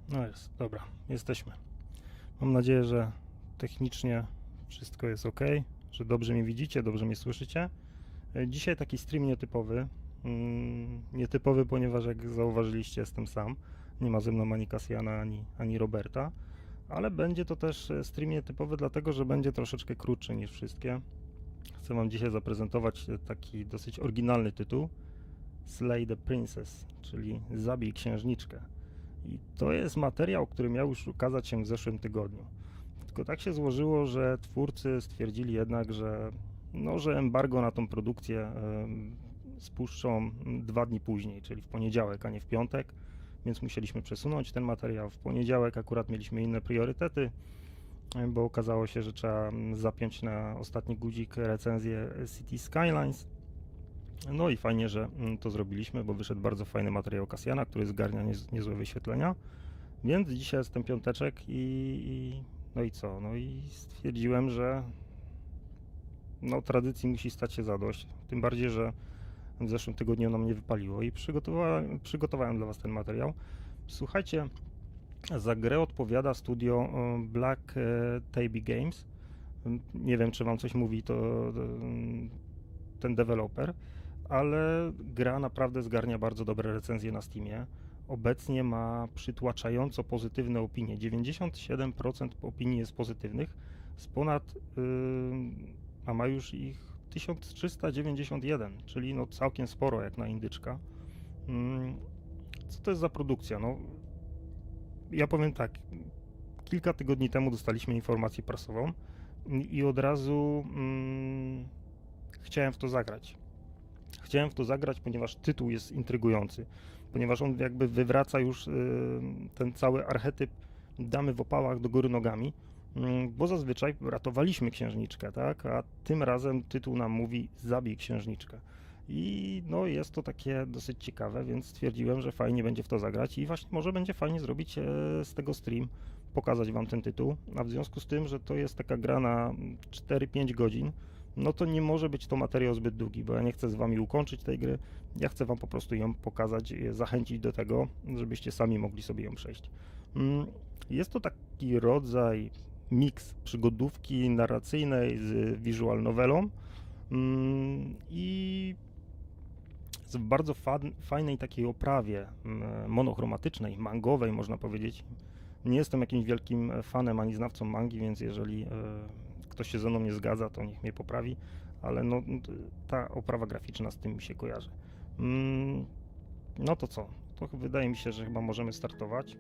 No jest, dobra, jesteśmy. Mam nadzieję, że technicznie wszystko jest ok, że dobrze mnie widzicie, dobrze mnie słyszycie. Dzisiaj taki stream nietypowy. Nietypowy, ponieważ jak zauważyliście, jestem sam. Nie ma ze mną ani Kasjana, ani Roberta. Ale będzie to też stream nietypowy, dlatego że będzie troszeczkę krótszy niż wszystkie. Chcę Wam dzisiaj zaprezentować taki dosyć oryginalny tytuł. Slay the Princess, czyli Zabij księżniczkę. I to jest materiał, który miał już ukazać się w zeszłym tygodniu. Tylko tak się złożyło, że twórcy stwierdzili jednak, że embargo na tą produkcję spuszczą 2 dni później, czyli w poniedziałek, a nie w piątek, więc musieliśmy przesunąć ten materiał. W poniedziałek akurat mieliśmy inne priorytety, bo okazało się, że trzeba zapiąć na ostatni guzik recenzję City Skylines. No i fajnie, że to zrobiliśmy, bo wyszedł bardzo fajny materiał Kasjana, który zgarnia niezłe wyświetlenia. Więc dzisiaj jest ten piąteczek no i co? No i stwierdziłem, że no, tradycji musi stać się zadość. Tym bardziej, że w zeszłym tygodniu nam nie wypaliło i przygotowałem dla Was ten materiał. Słuchajcie, za grę odpowiada studio Black Tabby Games. Nie wiem, czy Wam coś mówi ten deweloper, ale gra naprawdę zgarnia bardzo dobre recenzje na Steamie. Obecnie ma przytłaczająco pozytywne opinie. 97% opinii jest pozytywnych, a ma już ich 1391, czyli no całkiem sporo jak na indyczka. Co to jest za produkcja? No, ja powiem tak, kilka tygodni temu dostaliśmy informację prasową i od razu chciałem w to zagrać. Chciałem w to zagrać, ponieważ tytuł jest intrygujący, ponieważ on jakby wywraca już ten cały archetyp damy w opałach do góry nogami, bo zazwyczaj ratowaliśmy księżniczkę, tak? A tym razem tytuł nam mówi zabij księżniczkę. I no jest to takie dosyć ciekawe, więc stwierdziłem, że fajnie będzie w to zagrać i właśnie może będzie fajnie zrobić z tego stream, pokazać Wam ten tytuł, a w związku z tym, że to jest taka gra na 4-5 godzin, no to nie może być to materiał zbyt długi, bo ja nie chcę z Wami ukończyć tej gry, ja chcę Wam po prostu ją pokazać, zachęcić do tego, żebyście sami mogli sobie ją przejść. Jest to taki rodzaj miks przygodówki narracyjnej z visual novelą i w bardzo fajnej takiej oprawie monochromatycznej, mangowej można powiedzieć. Nie jestem jakimś wielkim fanem ani znawcą mangi, więc jeżeli ktoś się ze mną nie zgadza, to niech mnie poprawi, ale no, ta oprawa graficzna z tym mi się kojarzy. No to co? To wydaje mi się, że chyba możemy startować.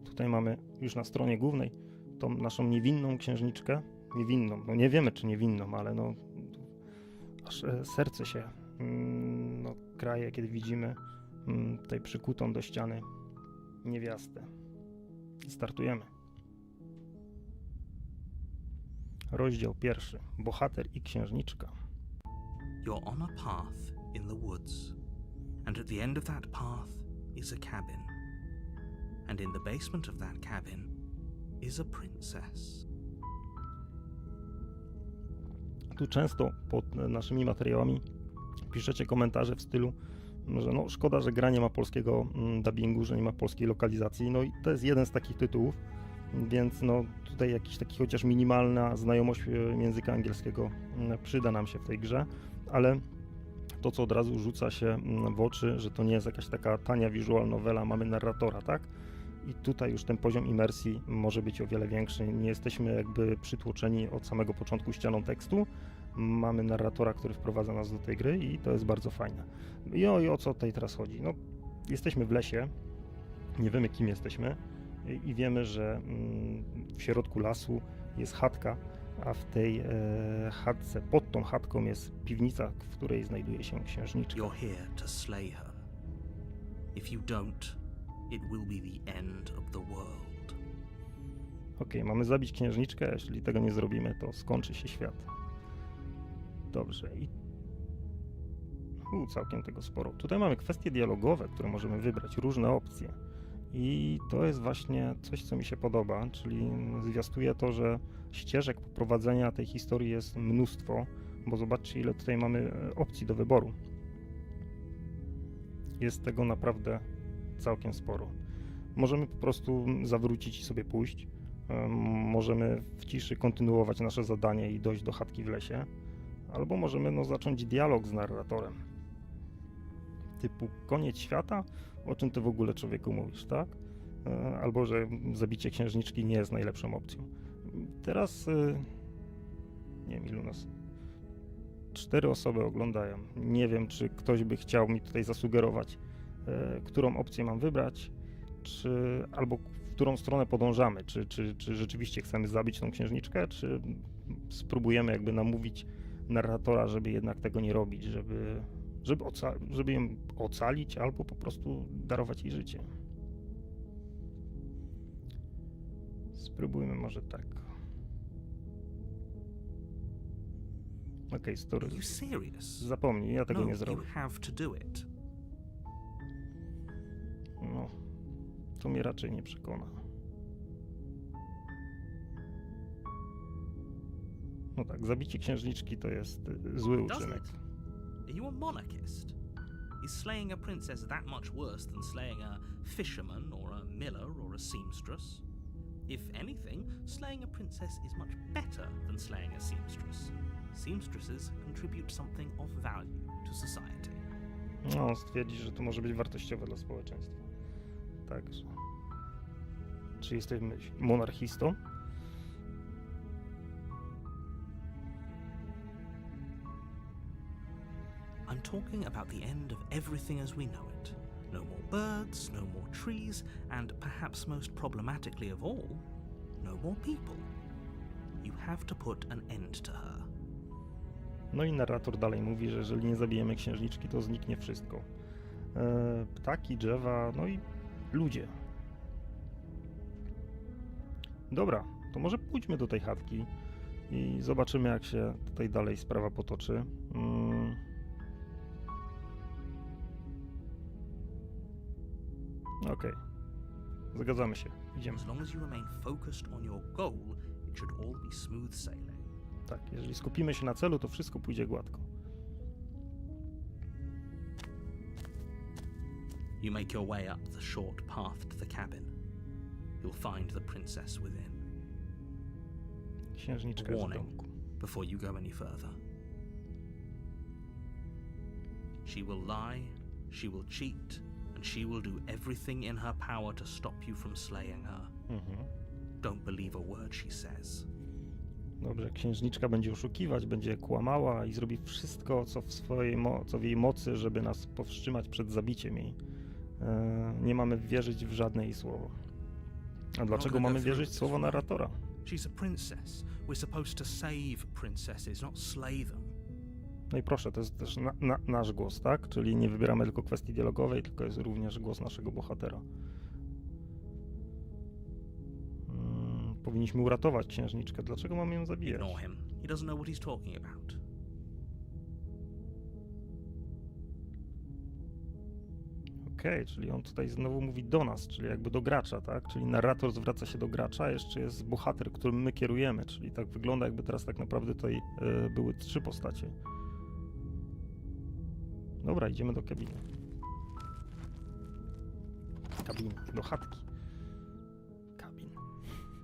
Tutaj mamy już na stronie głównej tą naszą niewinną księżniczkę. Niewinną, no nie wiemy czy niewinną, ale no aż serce się no, kraje, kiedy widzimy tutaj przykutą do ściany niewiastę. Startujemy. Rozdział 1. Bohater i księżniczka. You're on a path in the woods, and at the end of that path is a cabin. And in the basement of that cabin is a princess. Tu często pod naszymi materiałami piszecie komentarze w stylu, że no szkoda, że gra nie ma polskiego dubbingu, że nie ma polskiej lokalizacji. No i to jest jeden z takich tytułów, więc no tutaj jakiś taki chociaż minimalna znajomość języka angielskiego przyda nam się w tej grze, ale to, co od razu rzuca się w oczy, że to nie jest jakaś taka tania visual novela, mamy narratora, tak? I tutaj już ten poziom imersji może być o wiele większy. Nie jesteśmy jakby przytłoczeni od samego początku ścianą tekstu. Mamy narratora, który wprowadza nas do tej gry i to jest bardzo fajne. I o co tutaj teraz chodzi? No, jesteśmy w lesie, nie wiemy kim jesteśmy i wiemy, że w środku lasu jest chatka, a w tej chatce, pod tą chatką jest piwnica, w której znajduje się księżniczka. You're here to slay her. If you don't, it will be the end of the world. Okej, mamy zabić księżniczkę, a jeśli tego nie zrobimy, to skończy się świat. Dobrze i... całkiem tego sporo. Tutaj mamy kwestie dialogowe, które możemy wybrać, różne opcje. I to jest właśnie coś, co mi się podoba, czyli zwiastuje to, że ścieżek poprowadzenia tej historii jest mnóstwo, bo zobaczcie, ile tutaj mamy opcji do wyboru. Jest tego naprawdę całkiem sporo. Możemy po prostu zawrócić i sobie pójść. Możemy w ciszy kontynuować nasze zadanie i dojść do chatki w lesie. Albo możemy zacząć dialog z narratorem. Typu koniec świata? O czym ty w ogóle człowieku mówisz, tak? Albo że zabicie księżniczki nie jest najlepszą opcją. Teraz nie wiem ilu nas. 4 osoby oglądają. Nie wiem, czy ktoś by chciał mi tutaj zasugerować, którą opcję mam wybrać, albo w którą stronę podążamy. Czy rzeczywiście chcemy zabić tą księżniczkę, czy spróbujemy jakby namówić narratora, żeby jednak tego nie robić, żeby ją ocalić, albo po prostu darować jej życie. Spróbujmy może tak. Okej, story. Are you serious? Zapomnij, ja tego No, nie zrobię. you have to do it. No, to mnie raczej nie przekona. No tak, zabicie księżniczki to jest zły uczynek. Are you a monarchist? Is slaying a princess that much worse than slaying a fisherman or a miller or a seamstress? If anything, slaying a princess is much better than slaying a seamstress. Seamstresses contribute something of value to society. No, stwierdzi, że to może być wartościowe dla społeczeństwa. Także. Czy jesteśmy monarchistą? I'm talking about the end of everything as we know it. No more birds, no more trees, and perhaps most problematically of all, no more people. You have to put an end to her. No i narrator dalej mówi, że jeżeli nie zabijemy księżniczki, to zniknie wszystko. Ptaki, drzewa, no i ludzie. Dobra, to może pójdźmy do tej chatki i zobaczymy, jak się tutaj dalej sprawa potoczy. Okej. Zgadzamy się. Idziemy. As long as you remain focused on your goal, it should all be smooth sailing. Tak, jeżeli skupimy się na celu, to wszystko pójdzie gładko. You make your way up the short path to the cabin. You'll find the princess within. Księżniczka jest w Warning domku. before you go any further. She will lie, she will cheat, and she will do everything in her power to stop you from slaying her. Don't believe a word she says. Dobrze, księżniczka będzie oszukiwać, będzie kłamała i zrobi wszystko, co w jej mocy, żeby nas powstrzymać przed zabiciem jej. Nie mamy wierzyć w żadne jej słowo. A dlaczego mamy wierzyć w słowo narratora? She's a princess. We're supposed to save princesses, not slay them. No i proszę, to jest też nasz głos, tak? Czyli nie wybieramy tylko kwestii dialogowej, tylko jest również głos naszego bohatera. Powinniśmy uratować księżniczkę. Dlaczego mamy ją zabijać? Ignore him. He doesn't know what he's talking about. Okej, czyli on tutaj znowu mówi do nas, czyli jakby do gracza, tak? Czyli narrator zwraca się do gracza, a jeszcze jest bohater, którym my kierujemy, czyli tak wygląda, jakby teraz tak naprawdę tutaj były 3 postacie. Dobra, idziemy do kabiny. Do chatki. Kabin.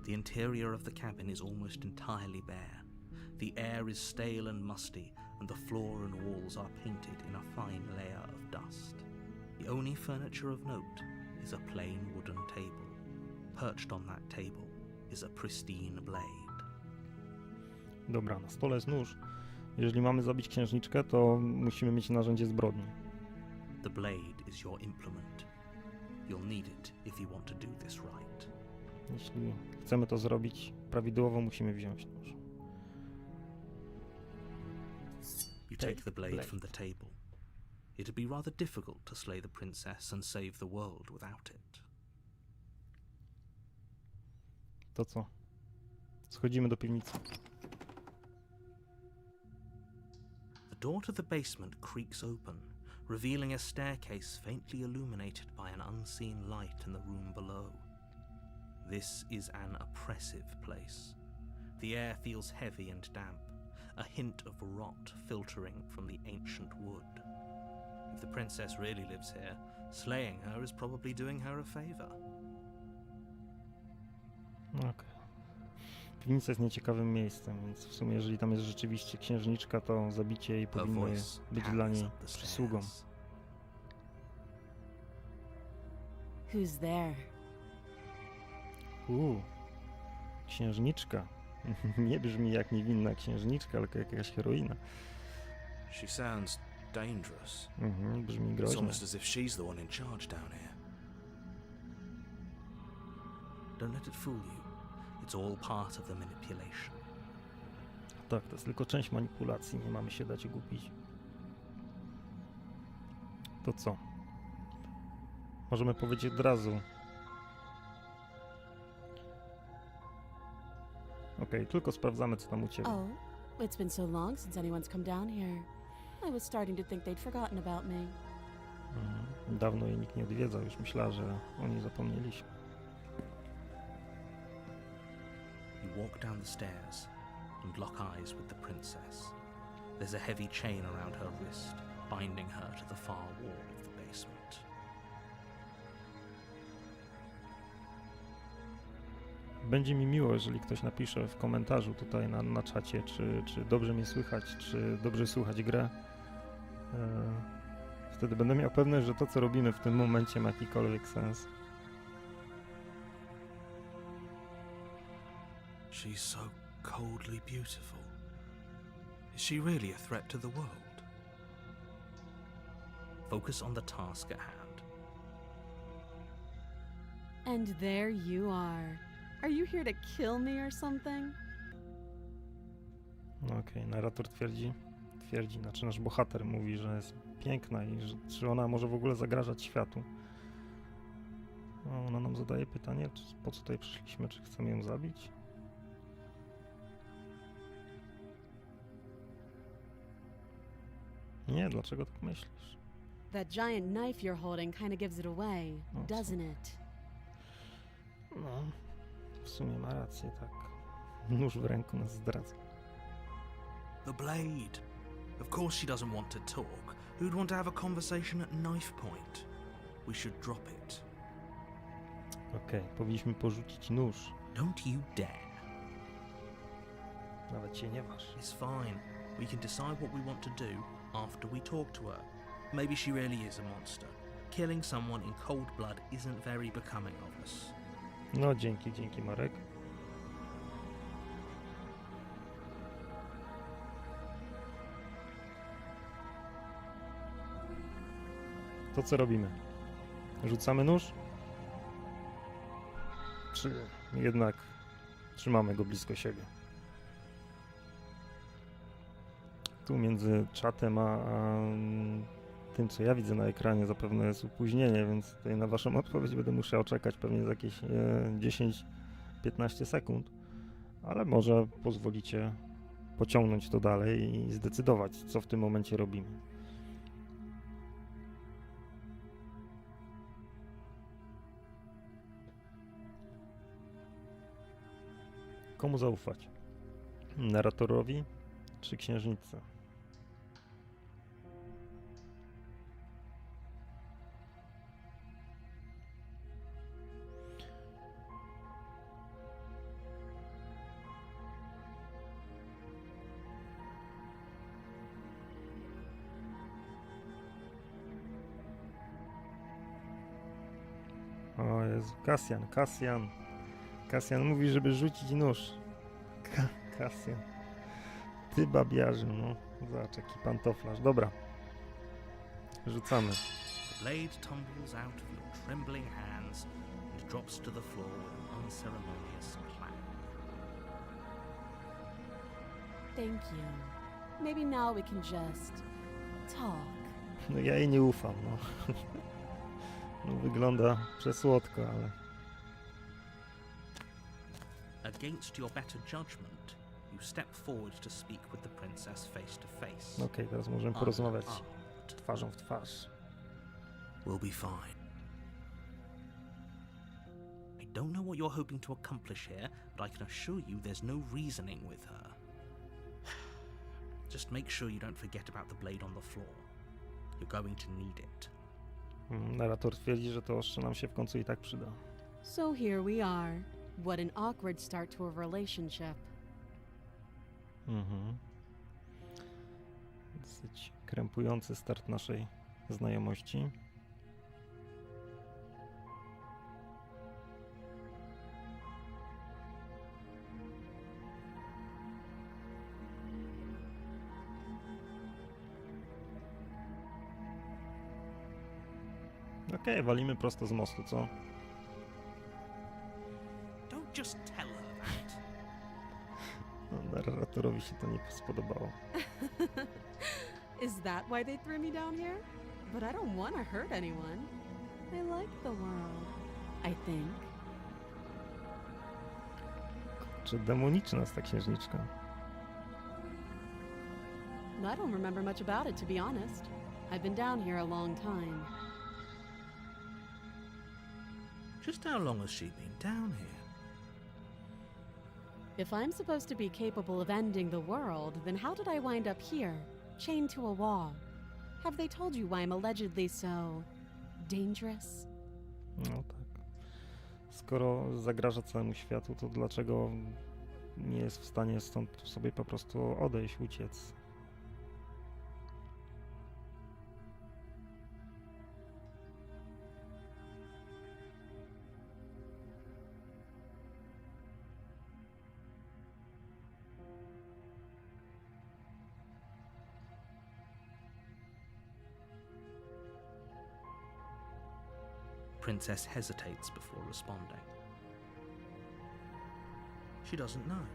The interior of the cabin is almost entirely bare. The air is stale and musty, and the floor and walls are painted in a fine layer of dust. The only furniture of note is a plain wooden table. Perched on that table is a pristine blade. Dobra, na stole jest nóż. Jeżeli mamy zabić księżniczkę, to musimy mieć narzędzie zbrodni. The blade is your implement. You'll need it if you want to do this right. Jeśli chcemy to zrobić prawidłowo, musimy wziąć nóż. You take the blade from the table. It'd be rather difficult to slay the princess and save the world without it. To co? Schodzimy do piwnicy. The door to the basement creaks open, revealing a staircase faintly illuminated by an unseen light in the room below. This is an oppressive place. The air feels heavy and damp, a hint of rot filtering from the ancient wood. If the princess really lives here, slaying her is probably doing her a favor. Okej. Piwnica jest nieciekawym miejscem, więc w sumie jeżeli tam jest rzeczywiście księżniczka, to zabicie jej Her powinno voice być dla carries niej up the przysługą. stairs. Who's there? Księżniczka. Nie brzmi jak niewinna księżniczka, tylko jak jakaś heroina. She sounds dangerous. Brzmi It's groźnie. almost as if she's the one in charge down here. Don't let it fool you. It's all part of the manipulation. Tak, to jest tylko część manipulacji, nie mamy się dać ogłupić. To co? Możemy powiedzieć od razu. Okej, tylko sprawdzamy, co tam u Ciebie. Oh, it's been so long since anyone's come down here. I was starting to think they'd forgotten about me. Dawno jej nikt nie odwiedzał, już myślała, że o niej zapomnieliśmy. You walk down the stairs and lock eyes with the princess. There's a heavy chain around her wrist, binding her to the far wall of the basement. Będzie mi miło, jeżeli ktoś napisze w komentarzu tutaj na czacie, czy dobrze mnie słychać, czy dobrze słychać grę. Wtedy będę miał pewność, że to, co robimy w tym momencie, ma jakikolwiek sens. She's so coldly beautiful. Is she really a threat to the world? Focus on the task at hand. And there you are. Are you here to kill me or something? Okej, narrator twierdzi, znaczy nasz bohater mówi, że jest piękna i że, czy ona może w ogóle zagrażać światu. Ona nam zadaje pytanie, po co tutaj przyszliśmy, czy chcemy ją zabić? Nie, dlaczego tak myślisz? That giant knife you're holding kind of gives it away, Oh, doesn't it? No, w sumie ma rację, tak. Nóż w ręku nas zdradza. The blade. Of course she doesn't want to talk. Who'd want to have a conversation at knife point? We should drop it. Okej, powinniśmy porzucić nóż. Don't you dare. Nawet się nie waż. It's fine. We can decide what we want to do after we talk to her. Maybe she really is a monster. Killing someone in cold blood isn't very becoming of us. No, dzięki Marek. To co robimy? Rzucamy nóż? Czy jednak trzymamy go blisko siebie? Tu między czatem a tym, co ja widzę na ekranie, zapewne jest opóźnienie, więc tutaj na waszą odpowiedź będę musiał czekać pewnie za jakieś 10-15 sekund, ale może pozwolicie pociągnąć to dalej i zdecydować, co w tym momencie robimy. Komu zaufać? Narratorowi czy księżniczce? O Jezu, Kasjan mówi, żeby rzucić nóż. Kasjan. Ty babiarzu, no. Zobacz, jaki pantoflarz. Dobra. Rzucamy. The blade tumbles out of your trembling hands and drops to the floor with an unceremonious clang. Thank you. Maybe now we can just talk. No ja jej nie ufam, no. No wygląda przesłodko, ale... Against your better judgment, you step forward to speak with the princess face to face. Okej, teraz możemy porozmawiać Unarmed. twarzą w twarz. We'll be fine. I don't know what you're hoping to accomplish here, but I can assure you there's no reasoning with her. Just make sure you don't forget about the blade on the floor. You're going to need it. Narrator twierdzi, że to ostrze nam się w końcu i tak przyda. So here we are. What an awkward start to a relationship. Dosyć krępujący start naszej znajomości. Okej, walimy prosto z mostu, co? Don't just tell her that. No, narratorowi się to nie spodobało. Is that why they threw me down here? But I don't want to hurt anyone. I like the world, I think. Czy demoniczna jest ta księżniczka? I don't remember much about it, to be honest. I've been down here a long time. Just how long has she been down here? If I'm supposed to be capable of ending the world, then how did I wind up here, chained to a wall? Have they told you why I'm allegedly so dangerous? No tak. Skoro zagraża całemu światu, to dlaczego nie jest w stanie stąd sobie po prostu odejść, uciec? Princess hesitates before responding. She doesn't know.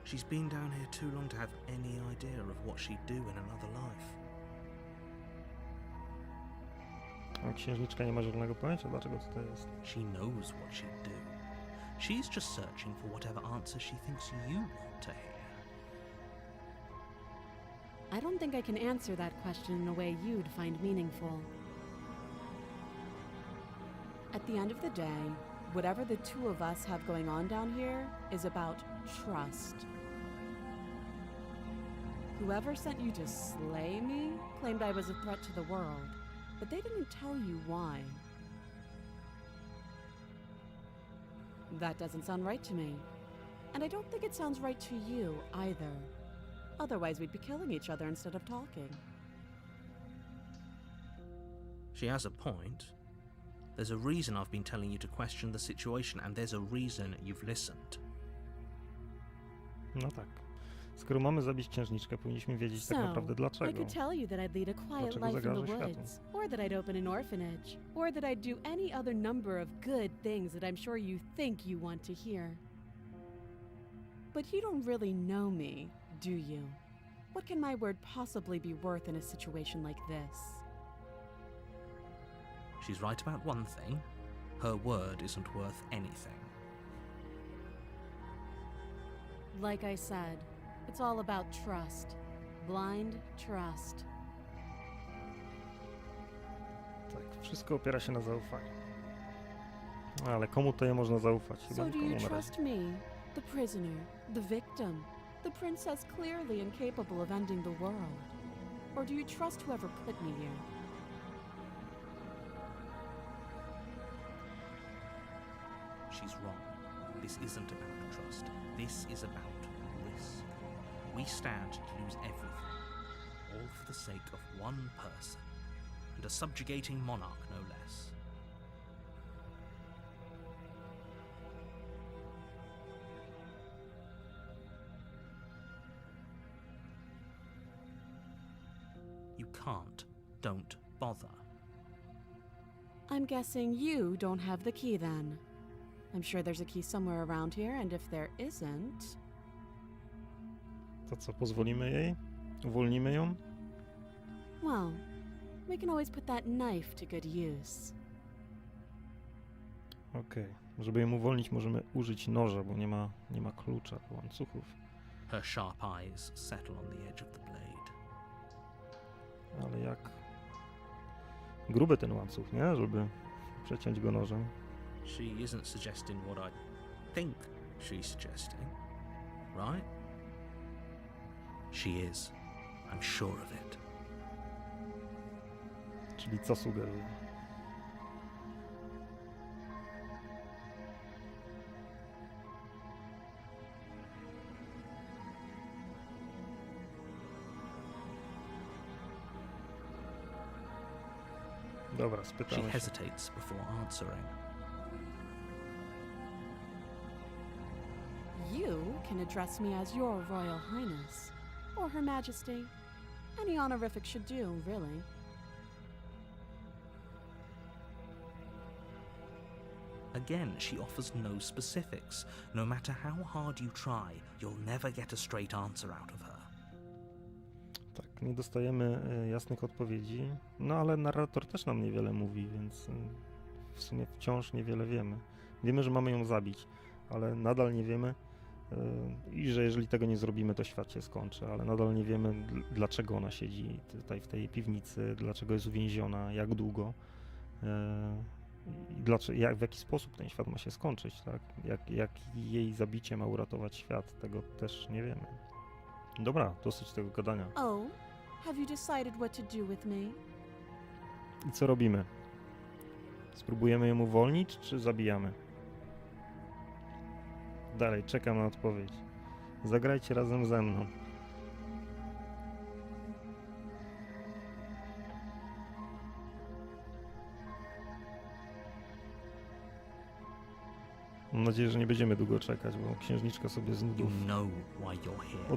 She's been down here too long to have any idea of what she'd do in another life. A księżniczka nie ma żadnego pojęcia, dlaczego tutaj jest. She knows what she'd do. She's just searching for whatever answer she thinks you want to hear. I don't think I can answer that question in a way you'd find meaningful. At the end of the day, whatever the two of us have going on down here is about trust. Whoever sent you to slay me claimed I was a threat to the world, but they didn't tell you why. That doesn't sound right to me. And I don't think it sounds right to you either. Otherwise, we'd be killing each other instead of talking. She has a point. There's a reason I've been telling you to question the situation, and there's a reason you've listened. No tak. Skoro mamy zabić księżniczkę, powinniśmy wiedzieć tak naprawdę I dlaczego. could tell you that I'd lead a quiet Dlaczego life in the zagraża światu? woods, or that I'd open an orphanage, or that I'd do any other number of good things that I'm sure you think you want to hear. But you don't really know me, do you? What can my word possibly be worth in a situation like this? She's right about one thing. Her word isn't worth anything. Like I said, it's all about trust. Blind trust. Tak, wszystko opiera się na zaufaniu. Ale komu to je można zaufać? Chyba So do nikomu you na razie. trust me, the prisoner, the victim, the princess clearly incapable of ending the world? Or do you trust whoever put me here? She's wrong. This isn't about trust. This is about risk. We stand to lose everything, all for the sake of one person, and a subjugating monarch no less. You can't. Don't bother. I'm guessing you don't have the key then. I'm sure there's a key somewhere around here, and if there isn't... To co, pozwolimy jej? Uwolnimy ją? Well, we can always put that knife to good use. Okej. Żeby ją uwolnić, możemy użyć noża, bo nie ma klucza do łańcuchów. Her sharp eyes settle on the edge of the blade. Ale jak gruby ten łańcuch, nie? Żeby przeciąć go nożem. She isn't suggesting what I think she's suggesting, right? She is. I'm sure of it. Czyli co sugeruje? Dobra, She spytamy się. hesitates before answering. You can address me as Your Royal Highness, or Her Majesty. Any honorific should do, really. Again, she offers no specifics. No matter how hard you try, you'll never get a straight answer out of her. Tak, nie dostajemy jasnych odpowiedzi, no ale narrator też nam niewiele mówi, więc w sumie wciąż niewiele wiemy. Wiemy, że mamy ją zabić, ale nadal nie wiemy i że jeżeli tego nie zrobimy, to świat się skończy, ale nadal nie wiemy, dlaczego ona siedzi tutaj w tej piwnicy, dlaczego jest uwięziona, jak długo i w jaki sposób ten świat ma się skończyć, tak? Jak jej zabicie ma uratować świat, tego też nie wiemy. Dobra, dosyć tego gadania. Oh, have you decided what to do with me? I co robimy? Spróbujemy ją uwolnić, czy zabijamy? Dalej, czekam na odpowiedź. Zagrajcie razem ze mną. Mam nadzieję, że nie będziemy długo czekać, bo księżniczka sobie z You nudów know why you're here.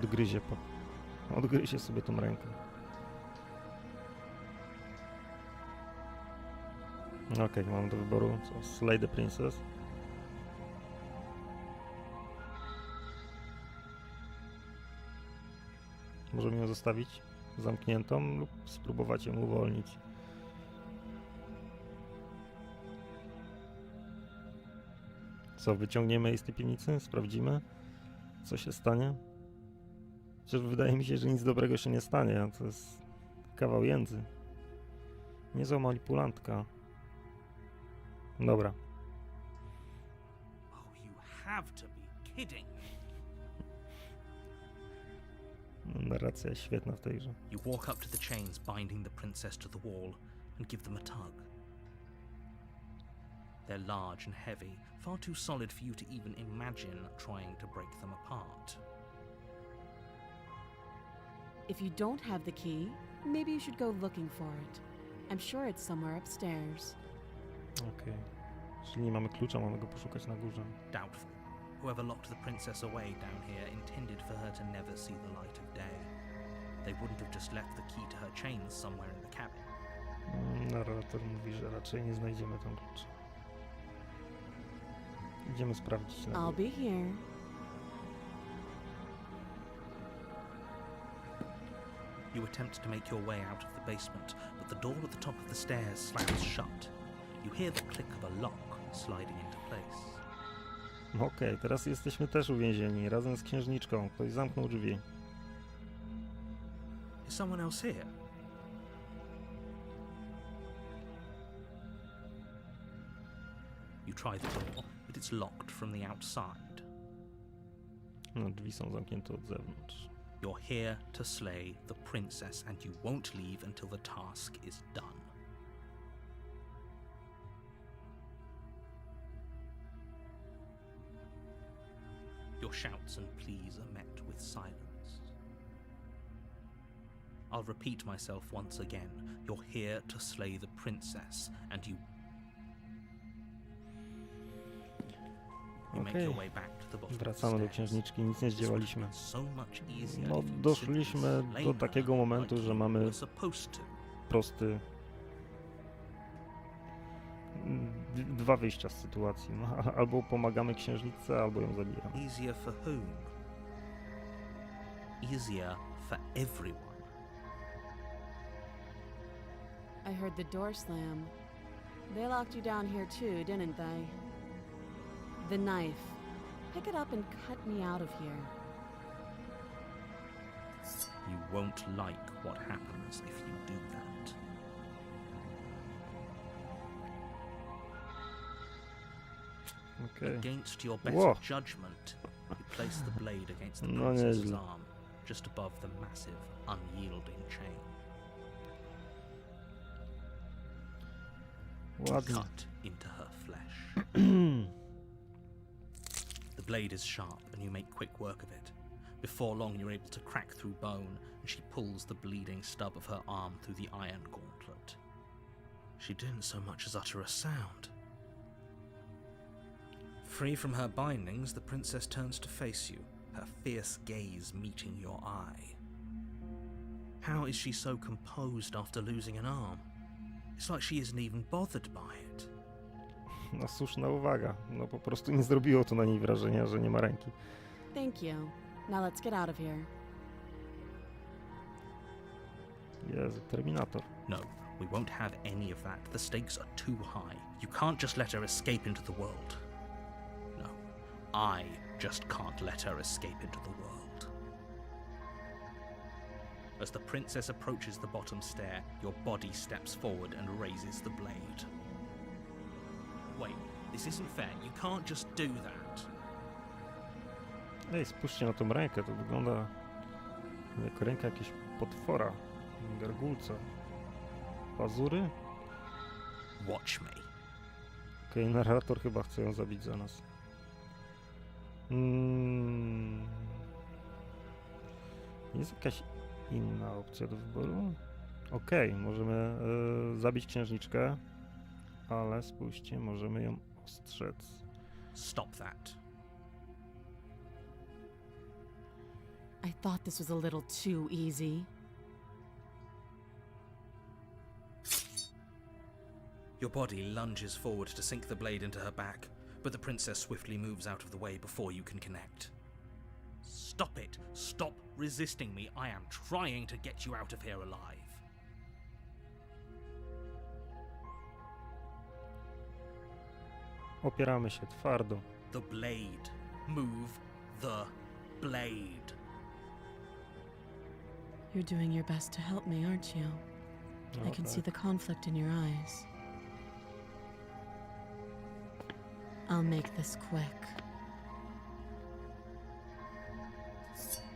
odgryzie sobie tą rękę. Okej, mam do wyboru co? Slay the Princess. Możemy ją zostawić zamkniętą lub spróbować ją uwolnić. Co, wyciągniemy jej z tej piwnicy? Sprawdzimy, co się stanie? Chociaż wydaje mi się, że nic dobrego się nie stanie, a to jest kawał jędzy. Niezła manipulantka. Dobra. Oh, you have to be kidding me. Narracja jest świetna w tej grze. You walk up to the chains binding the princess to the wall and give them a tug. They're large and heavy, far too solid for you to even imagine trying to break them apart. If you don't have the key, maybe you should go looking for it. I'm sure it's somewhere upstairs. Okej. Jeśli nie mamy klucza, mamy go poszukać na górze. Doubtful. Whoever locked the princess away down here intended for her to never see the light of day. They wouldn't have just left the key to her chains somewhere in the cabin. Narrator mówi, że raczej nie znajdziemy tam klucza. Idziemy sprawdzić na I'll górę. be here. You attempt to make your way out of the basement, but the door at the top of the stairs slams shut. You hear the click of a lock sliding into place. Okej, teraz jesteśmy też uwięzieni, razem z księżniczką. Ktoś zamknął drzwi. Is someone else here? You try the door, but it's locked from the outside. No, drzwi są zamknięte od zewnątrz. You're here to slay the princess, and you won't leave until the task is done. Your shouts and pleas are met with silence. I'll repeat myself once again. You're here to slay the princess, and you make Okej. your way back to the bottom of the Wracamy do stairs. księżniczki, nic nie zdziałaliśmy. So much easier No, if you doszliśmy simply slay do her takiego momentu, like że you mamy were supposed to. prosty... Dwa wyjścia z sytuacji. No, albo pomagamy księżniczce, albo ją zabijamy. Easier for whom? Easier for everyone. I heard the door slam. They locked you down here too, didn't they? The knife. Pick it up and cut me out of here. You won't like what happens if you do that. Okej. Against your better Whoa. judgment, you place the blade against the No princess's nieźle. arm, just above the massive, unyielding chain. Ładnie. Cut into her flesh. The blade is sharp, and you make quick work of it. Before long, you're able to crack through bone, and she pulls the bleeding stub of her arm through the iron gauntlet. She didn't so much as utter a sound. Free from her bindings, the princess turns to face you, her fierce gaze meeting your eye. How is she so composed after losing an arm? It's like she isn't even bothered by it. No słuszna uwaga. No po prostu nie zrobiło to na niej wrażenia, że nie ma ręki. Thank you. Now let's get out of here. Jezu, Terminator. No, we won't have any of that. The stakes are too high. You can't just let her escape into the world. No, I just can't let her escape into the world. As the princess approaches the bottom stair, your body steps forward and raises the blade. Wait, this isn't fair. You can't just do that. Ej, spójrzcie na tą rękę, to wygląda jak ręka jakiegoś potwora, gargulca. Pazury? Watch me. Okej, narrator chyba chce ją zabić za nas. Jest jakaś inna opcja do wyboru? Okej, możemy zabić księżniczkę, ale spójrzcie, możemy ją ostrzec. Stop that. I thought this was a little too easy. Your body lunges forward to sink the blade into her back, but the princess swiftly moves out of the way before you can connect. Stop it! Stop resisting me! I am trying to get you out of here alive. Opieramy się twardo. The blade. Move the blade. You're doing your best to help me, aren't you? I can see the conflict in your eyes. I'll make this quick.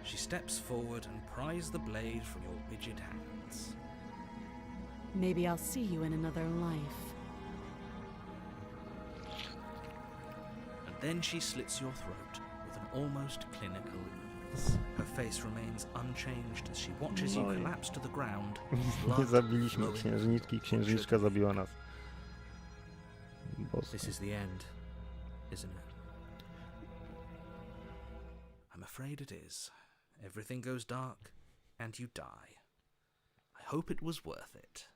She steps forward and pries the blade from your rigid hands. Maybe I'll see you in another life. And then she slits your throat with an almost clinical ease. Her face remains unchanged as she watches you collapse to the ground. Nie zabiliśmy księżniczki, księżniczka zabiła nas. Bosko. This is the end, isn't it? I'm afraid it is. Everything goes dark, and you die. I hope it was worth it.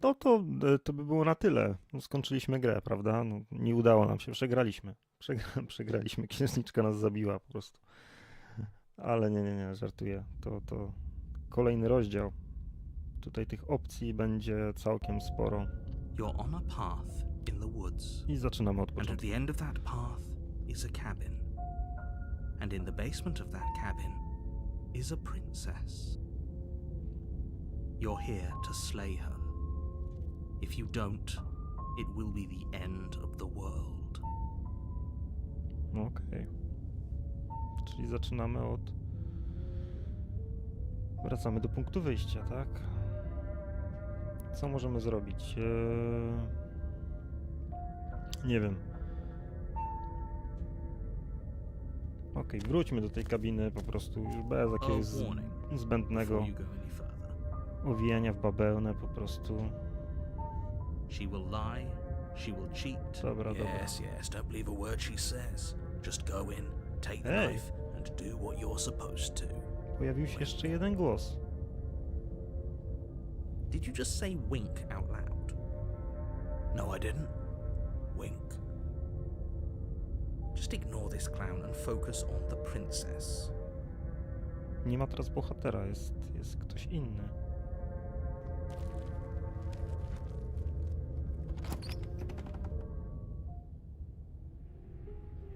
No to by było na tyle. No, skończyliśmy grę, prawda? No, nie udało nam się, przegraliśmy. Przegraliśmy, księżniczka nas zabiła po prostu. Ale nie, żartuję. To kolejny rozdział. Tutaj tych opcji będzie całkiem sporo. You're on a path in the woods. I zaczynamy od And at początku. the end of that path is a cabin. And in the basement of that cabin is a princess. You're here to slay her. If you don't, it will be the end of the world. Okej. Czyli zaczynamy od... Wracamy do punktu wyjścia, tak? Co możemy zrobić? Nie wiem. Okej, wróćmy do tej kabiny po prostu już bez jakiegoś zbędnego Before you go any further. owijania w bawełnę po prostu. She will lie, she will cheat. Dobra. Yes, don't believe a word she says. Just go in, take the Hey. knife, and do what you're supposed to. Pojawił się jeszcze jeden głos. Did you just say wink out loud? No, I didn't. Wink. Just ignore this clown and focus on the princess. Nie ma teraz bohatera, jest ktoś inny.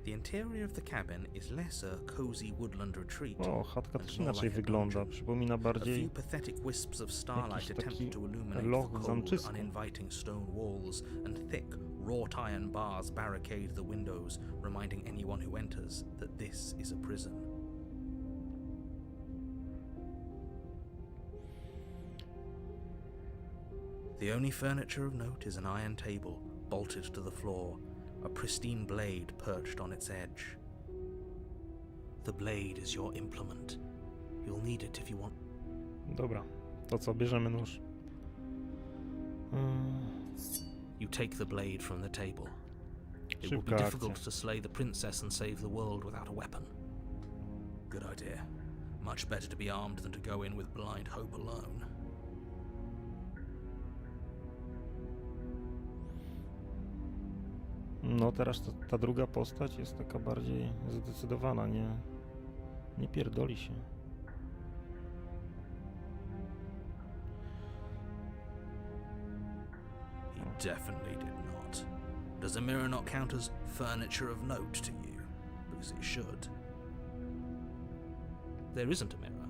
The interior of the cabin is less a cozy woodland retreat. O, chatka and też more inaczej like a wygląda. dungeon. Przypomina A bardziej few pathetic wisps of starlight jakiś attempt taki to illuminate loch the w cold, zamczysku. uninviting stone walls, and thick, wrought iron bars barricade the windows, reminding anyone who enters that this is a prison. The only furniture of note is an iron table, bolted to the floor, a pristine blade perched on its edge. The blade is your implement. You'll need it if you want. Dobra, to co, bierzemy nóż. You take the blade from the table. It will be Szybka difficult akcja. to slay the princess and save the world without a weapon. Good idea. Much better to be armed than to go in with blind hope alone. No teraz ta druga postać jest taka bardziej zdecydowana, nie pierdoli się. He definitely did not. Does a mirror not count as furniture of note to you? Because it should. There isn't a mirror.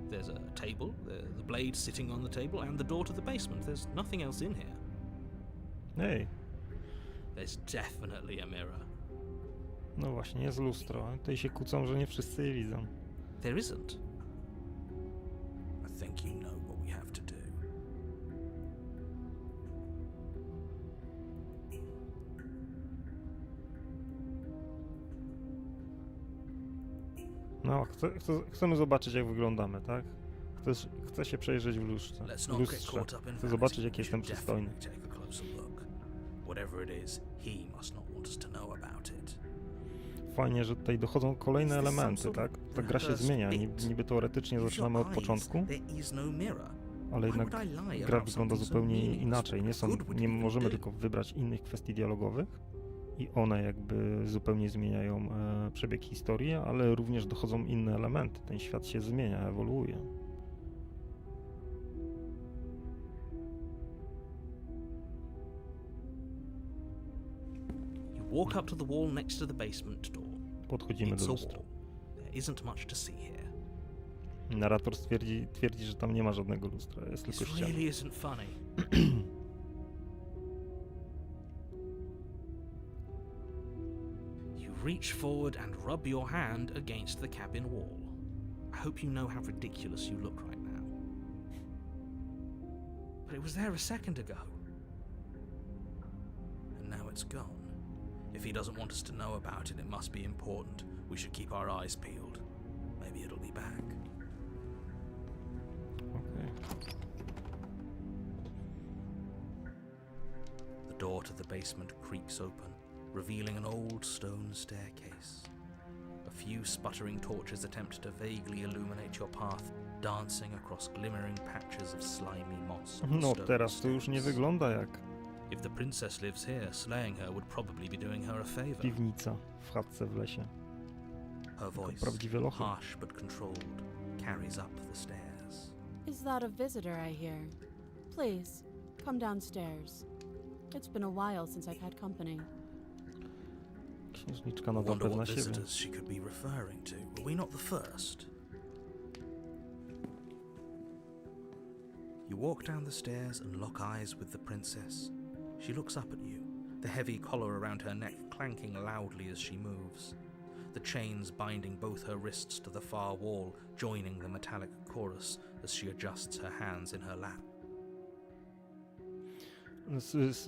There's a table, the blade sitting on the table, and the door to the basement. There's nothing else in here. Ej, There's definitely a mirror. no właśnie, jest lustro. Tutaj się kłócą, że nie wszyscy je widzą. There isn't. I think you know what we have to do. No, chcemy zobaczyć, jak wyglądamy, tak? Chcę się przejrzeć w Let's lustrze. not get caught up in Chcę zobaczyć, vanity. jak jestem We should przystojny. definitely take a closer look. Whatever it is, he must not want us to know about it. Fajnie, że tutaj dochodzą kolejne elementy, tak? Ta gra się zmienia. Niby teoretycznie zaczynamy od początku, ale jednak gra wygląda zupełnie inaczej. Nie możemy tylko wybrać innych kwestii dialogowych i one jakby zupełnie zmieniają przebieg historii, ale również dochodzą inne elementy. Ten świat się zmienia, ewoluuje. Walk up to the wall next to the basement door. Podchodzimy do It's a lustra. wall. There isn't much to see here. Narrator twierdzi, że tam nie ma żadnego lustra, jest tylko This ściana. really isn't funny. You reach forward and rub your hand against the cabin wall. I hope you know how ridiculous you look right now. But it was there a second ago. And now it's gone. If he doesn't want us to know about it, it must be important. We should keep our eyes peeled. Maybe it'll be back. Okej. The door to the basement creaks open, revealing an old stone staircase. A few sputtering torches attempt to vaguely illuminate your path, dancing across glimmering patches of slimy moss on the No stone teraz to już nie steps. wygląda jak If the princess lives here, slaying her would probably be doing her a favor. piwnica w chatce w lesie. Her voice, prawdziwe lochy. harsh but controlled, carries up the stairs. Is that a visitor I hear? Please, come downstairs. It's been a while since I've had company. Księżniczka I nada wonder pewna what siebie. visitors she could be referring to. Were we not the first? You walk down the stairs and lock eyes with the princess. She looks up at you, the heavy collar around her neck clanking loudly as she moves, the chains binding both her wrists to the far wall, joining the metallic chorus as she adjusts her hands in her lap.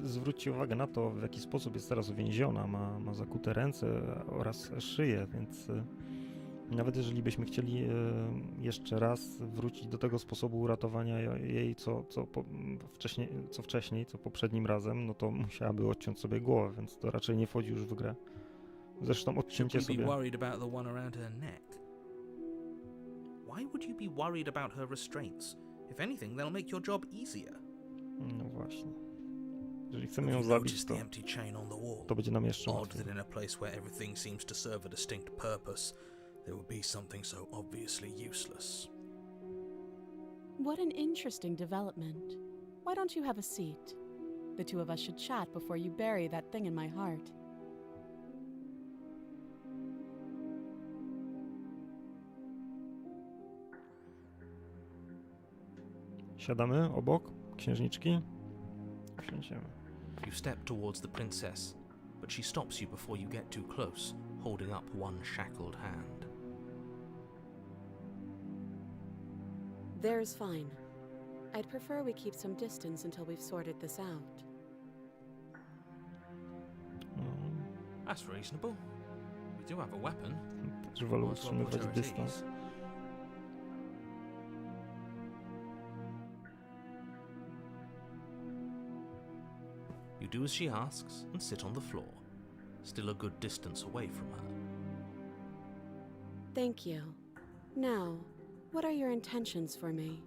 Zwróćcie uwagę na to, w jaki sposób jest teraz uwięziona. Ma zakute ręce oraz szyję, więc nawet jeżeli byśmy chcieli jeszcze raz wrócić do tego sposobu uratowania jej, co poprzednim razem, no to musiałaby odciąć sobie głowę, więc to raczej nie wchodzi już w grę. Zresztą Should odcięcie we be sobie... worried about the one around her neck? Why would you be worried about her restraints? If anything, they'll make your job easier. No właśnie. Jeżeli chcemy Have ją you zabić, noticed the empty chain on the wall? to będzie nam jeszcze Odd łatwiej. that in a place where everything seems to serve a distinct purpose, there would be something so obviously useless. What an interesting development. Why don't you have a seat? The two of us should chat before you bury that thing in my heart. Siadamy obok księżniczki. Wsiądziemy. You step towards the princess, but she stops you before you get too close, holding up one shackled hand. There's fine. I'd prefer we keep some distance until we've sorted this out. No, That's reasonable. We do have a weapon. też wolę Might as well put utrzymywać her at dystans. ease. You do as she asks and sit on the floor, still a good distance away from her. Thank you. Now, what are your intentions for me?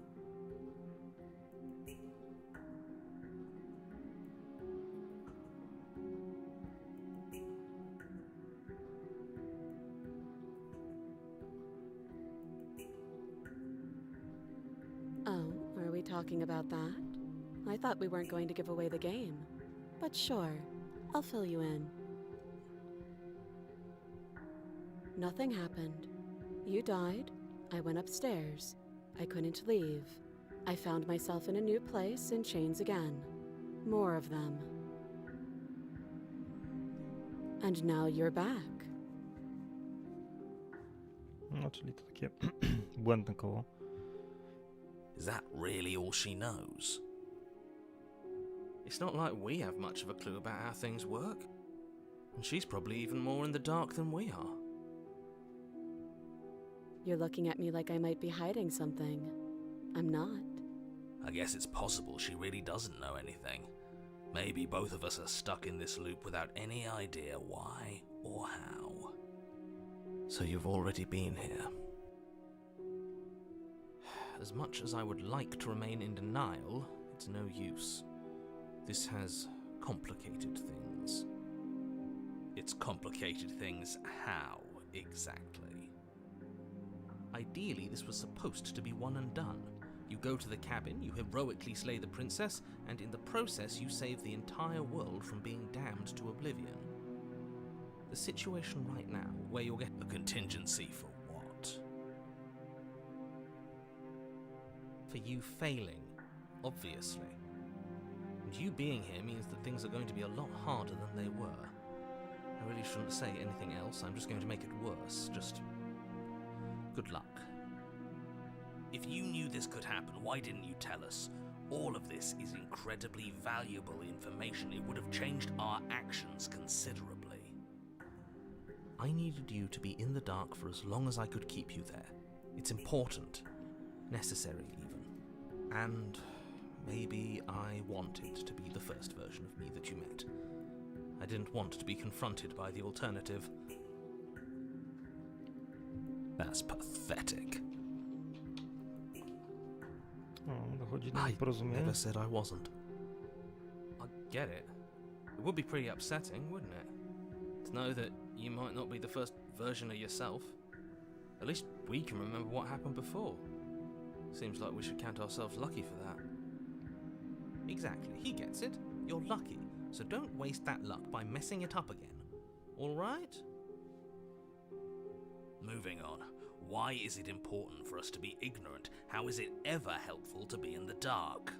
Oh, are we talking about that? I thought we weren't going to give away the game. But sure, I'll fill you in. Nothing happened. You died. I went upstairs. I couldn't leave. I found myself in a new place in chains again. More of them. And now you're back. No, czyli to takie błędne koło. Is that really all she knows? It's not like we have much of a clue about how things work. And she's probably even more in the dark than we are. You're looking at me like I might be hiding something. I'm not. I guess it's possible she really doesn't know anything. Maybe both of us are stuck in this loop without any idea why or how. So you've already been here. As much as I would like to remain in denial, it's no use. This has complicated things. It's complicated things how, exactly? Ideally, this was supposed to be one and done. You go to the cabin, you heroically slay the princess, and in the process you save the entire world from being damned to oblivion. The situation right now, where you'll get a contingency for what? For you failing, obviously. And you being here means that things are going to be a lot harder than they were. I really shouldn't say anything else, I'm just going to make it worse. Just good luck. If you knew this could happen, why didn't you tell us? All of this is incredibly valuable information. It would have changed our actions considerably. I needed you to be in the dark for as long as I could keep you there. It's important. Necessary, even. And maybe I wanted to be the first version of me that you met. I didn't want to be confronted by the alternative. That's pathetic. O, dochodzi do I porozumienia. never said I wasn't. I get it. It would be pretty upsetting, wouldn't it? To know that you might not be the first version of yourself. At least we can remember what happened before. Seems like we should count ourselves lucky for that. Exactly, he gets it. You're lucky, so don't waste that luck by messing it up again. Alright? Moving on. Why is it important for us to be ignorant? How is it ever helpful to be in the dark?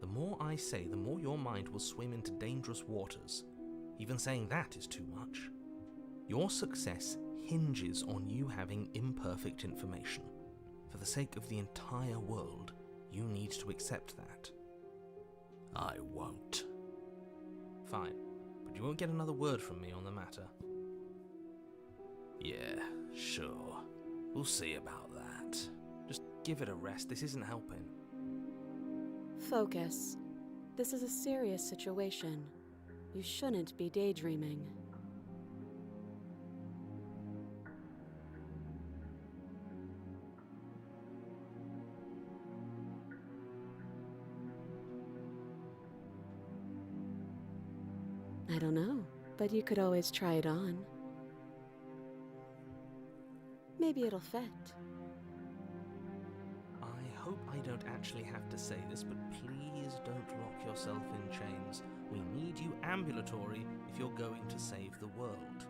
The more I say, the more your mind will swim into dangerous waters. Even saying that is too much. Your success hinges on you having imperfect information. For the sake of the entire world, you need to accept that. I won't. Fine, but you won't get another word from me on the matter. Yeah, sure. We'll see about that. Just give it a rest, this isn't helping. Focus. This is a serious situation. You shouldn't be daydreaming. I don't know, but you could always try it on. Maybe it'll fit. I hope I don't actually have to say this, but please don't lock yourself in chains. We need you ambulatory if you're going to save the world.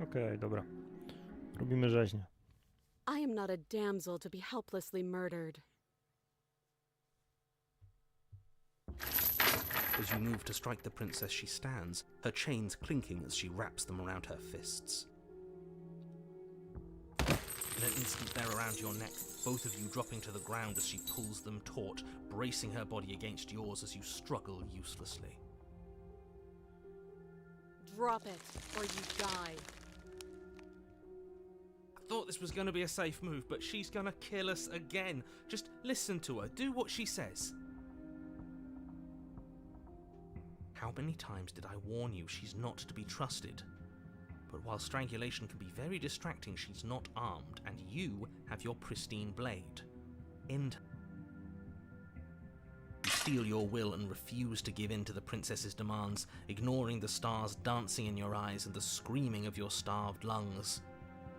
Okej, dobra. Robimy rzeźnię. I am not a damsel to be helplessly murdered. As you move to strike the princess, she stands, her chains clinking as she wraps them around her fists. In an instant they're around your neck, both of you dropping to the ground as she pulls them taut, bracing her body against yours as you struggle uselessly. Drop it, or you die. I thought this was going to be a safe move, but she's going to kill us again. Just listen to her. Do what she says. How many times did I warn you she's not to be trusted? But while strangulation can be very distracting, she's not armed, and you have your pristine blade. End. You steel your will and refuse to give in to the princess's demands, ignoring the stars dancing in your eyes and the screaming of your starved lungs.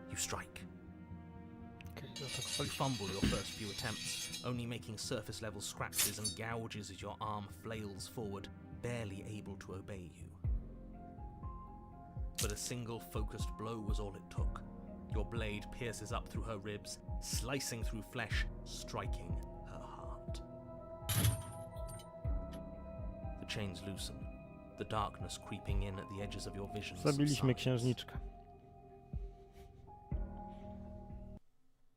You strike. You fumble your first few attempts, only making surface-level scratches and gouges as your arm flails forward, barely able to obey you. But a single focused blow was all it took. Your blade pierces up through her ribs, slicing through flesh, striking her heart. The chains loosen, the darkness creeping in at the edges of your vision. Zabiliśmy księżniczkę.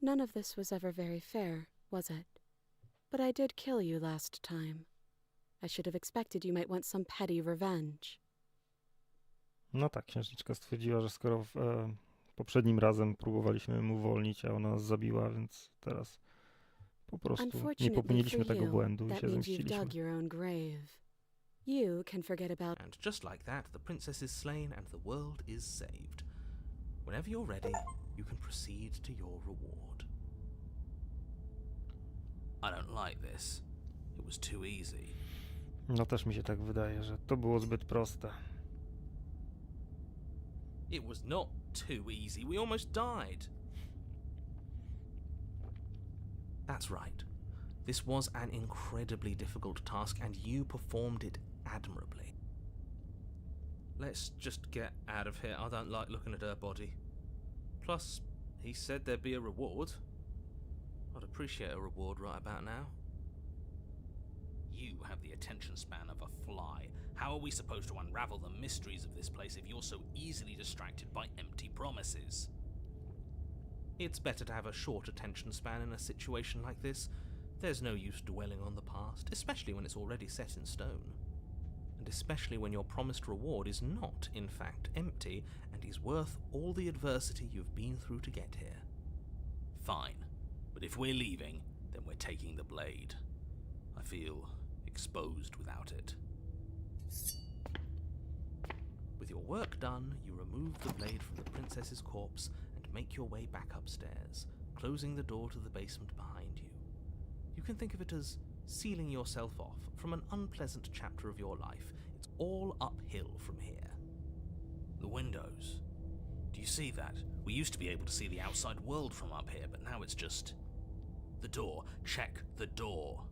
None of this was ever very fair, was it? But I did kill you last time. I should have expected you might want some petty revenge. No tak, księżniczka stwierdziła, że skoro poprzednim razem próbowaliśmy mu uwolnić, a ona nas zabiła, więc teraz po prostu nie popełniliśmy tego błędu i się zemściliśmy. And just like that, the princess is slain and the world is saved. Whenever you're ready, you can proceed to your reward. I don't like this. It was too easy. No też mi się tak wydaje, że to było zbyt proste. It was not too easy. We almost died. That's right. This was an incredibly difficult task, and you performed it admirably. Let's just get out of here. I don't like looking at her body. Plus, he said there'd be a reward. I'd appreciate a reward right about now. You have the attention span of a fly. How are we supposed to unravel the mysteries of this place if you're so easily distracted by empty promises? It's better to have a short attention span in a situation like this. There's no use dwelling on the past, especially when it's already set in stone. And especially when your promised reward is not, in fact, empty and is worth all the adversity you've been through to get here. Fine, but if we're leaving, then we're taking the blade. I feel exposed without it. With your work done, you remove the blade from the princess's corpse and make your way back upstairs, closing the door to the basement behind you. You can think of it as sealing yourself off from an unpleasant chapter of your life. It's all uphill from here. The windows. Do you see that? We used to be able to see the outside world from up here, but now it's just... The door. Check the door.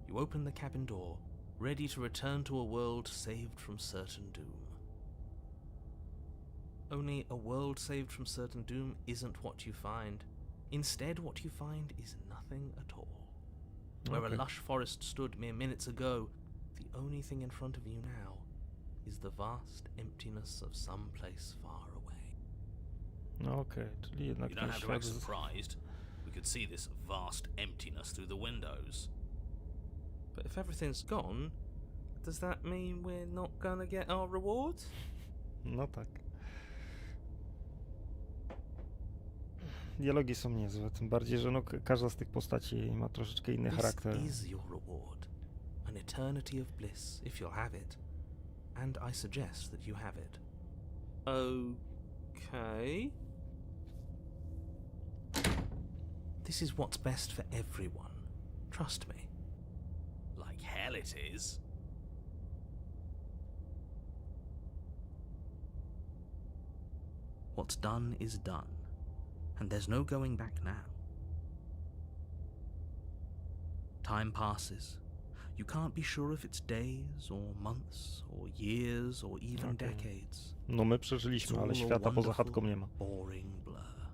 You open the cabin door, ready to return to a world saved from certain doom. Only a world saved from certain doom isn't what you find. Instead, what you find is nothing at all. Where a lush forest stood mere minutes ago, the only thing in front of you now is the vast emptiness of some place far away. No czyli jednak you don't have to act surprised. We could see this vast emptiness through the windows. But if everything's gone, does that mean we're not gonna get our reward? No tak. Dialogi są niezłe, tym bardziej, że każda z tych postaci ma troszeczkę inny charakter. This is your reward. An eternity of bliss, if you'll have it. And I suggest that you have it. Okay. This is what's best for everyone. Trust me. Like hell it is. What's done is done. And there's no going back now. Time passes. You can't be sure if it's days, or months, or years, or even decades. No my przeżyliśmy, ale świata poza chatką nie ma. Boring blur.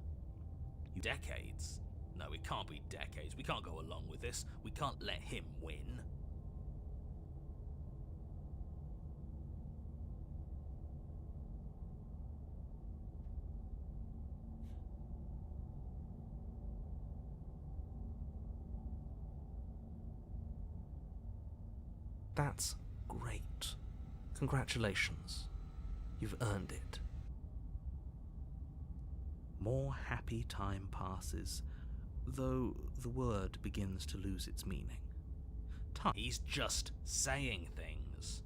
Decades? No, it can't be decades. We can't go along with this. We can't let him win. That's great. Congratulations. You've earned it. More happy time passes, though the word begins to lose its meaning. He's just saying things.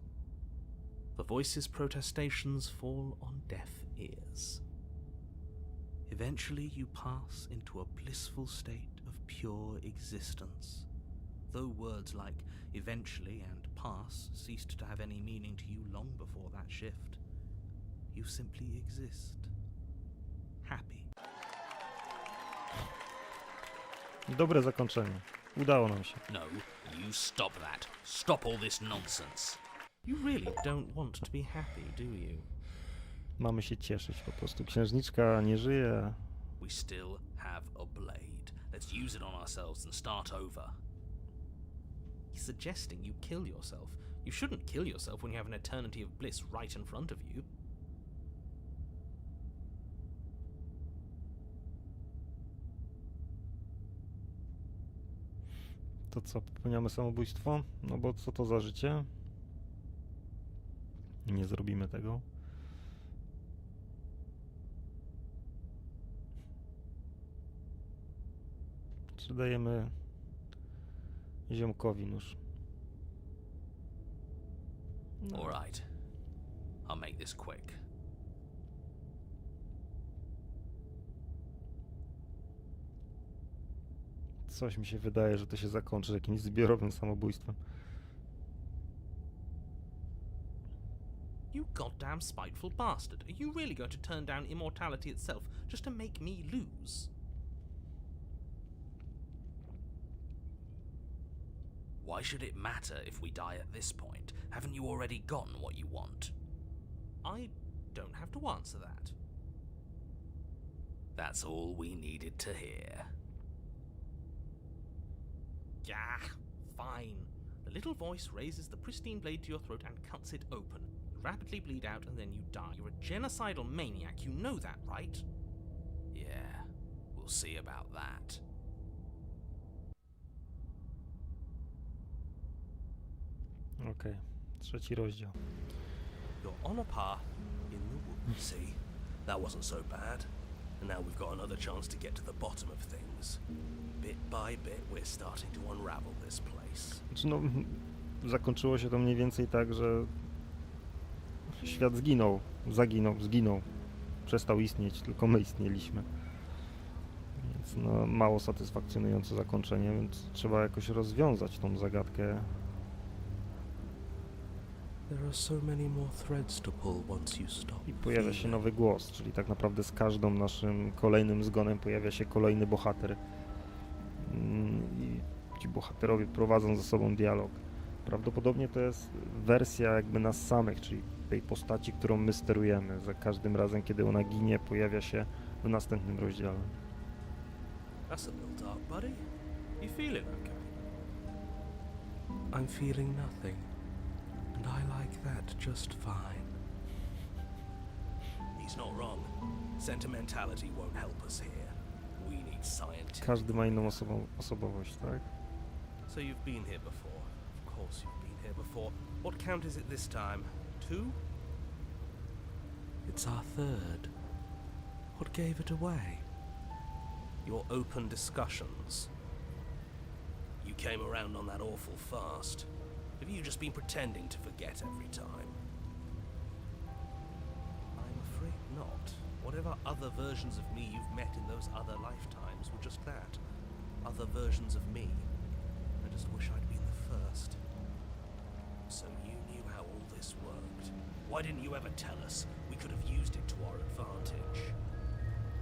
The voice's protestations fall on deaf ears. Eventually you pass into a blissful state of pure existence. Though words like eventually and pass ceased to have any meaning to you long before that shift, you simply exist. Happy. Dobre zakończenie. Udało nam się. No, you stop that. Stop all this nonsense. You really don't want to be happy, do you? Mamy się cieszyć po prostu. Księżniczka nie żyje. We still have a blade. Let's use it on ourselves and start over. He's suggesting you kill yourself. You shouldn't kill yourself when you have an eternity of bliss right in front of you. To co, popełniamy samobójstwo? No bo co to za życie? Nie zrobimy tego. Czy dajemy ziomkowi nóż? No. All right. I'll make this quick. Coś mi się wydaje, że to się zakończy jakimś zbiorowym samobójstwem. You goddamn spiteful bastard. Are you really going to turn down immortality itself just to make me lose? Why should it matter if we die at this point? Haven't you already gotten what you want? I don't have to answer that. That's all we needed to hear. Yeah, fine. The little voice raises the pristine blade to your throat and cuts it open. You rapidly bleed out and then you die. You're a genocidal maniac, you know that, right? Yeah, we'll see about that. Okej, trzeci rozdział. You're on a path in the woods. See, that wasn't so bad. And now we've got another chance to get to the bottom of things. Bit by bit, we're starting to unravel this place. Znaczy, no, zakończyło się to mniej więcej tak, że świat zginął, zginął. Przestał istnieć, tylko my istnieliśmy. Więc no, mało satysfakcjonujące zakończenie, więc trzeba jakoś rozwiązać tą zagadkę. There are so many more threads to pull once you stop. I pojawia się nowy głos, czyli tak naprawdę z każdym naszym kolejnym zgonem pojawia się kolejny bohater. I ci bohaterowie prowadzą ze sobą dialog. Prawdopodobnie to jest wersja jakby nas samych, czyli tej postaci, którą my sterujemy. Za każdym razem, kiedy ona ginie, pojawia się w następnym rozdziale. That's a little dark, buddy. You feeling okay? I'm feeling nothing. And I like that just fine. He's not wrong. Sentimentality won't help us here. We need scientific. Każdy ma inną osobowość, tak? So you've been here before. Of course you've been here before. What count is it this time? 2? It's our third. What gave it away? Your open discussions. You came around on that awful fast. Have you just been pretending to forget every time? I'm afraid not. Whatever other versions of me you've met in those other lifetimes were just that. Other versions of me. I just wish I'd been the first. So you knew how all this worked. Why didn't you ever tell us? We could have used it to our advantage.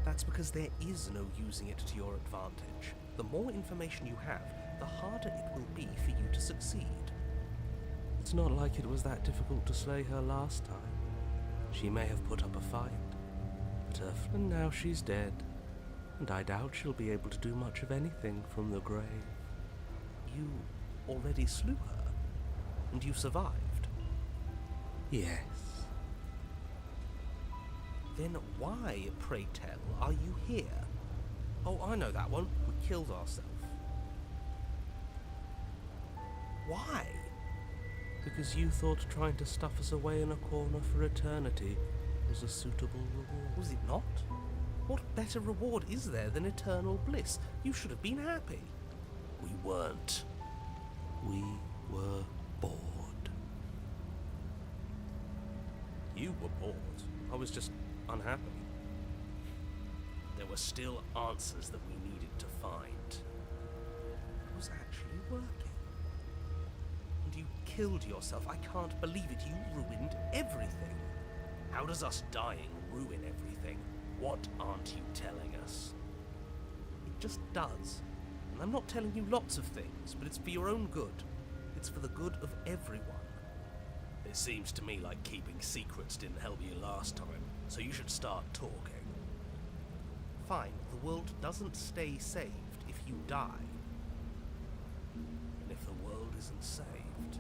That's because there is no using it to your advantage. The more information you have, the harder it will be for you to succeed. It's not like it was that difficult to slay her last time. She may have put up a fight, but now she's dead, and I doubt she'll be able to do much of anything from the grave. You already slew her, and you survived. Yes. Then why, pray tell, are you here? Oh, I know that one. We killed ourselves. Why? Because you thought trying to stuff us away in a corner for eternity was a suitable reward. Was it not? What better reward is there than eternal bliss? You should have been happy. We weren't. We were bored. You were bored. I was just unhappy. There were still answers that we needed to find. It was actually working. And you killed yourself. I can't believe it. You ruined everything. How does us dying ruin everything? What aren't you telling us? It just does. And I'm not telling you lots of things, but it's for your own good. It's for the good of everyone. It seems to me like keeping secrets didn't help you last time, so you should start talking. Fine, the world doesn't stay saved if you die. And if the world isn't saved,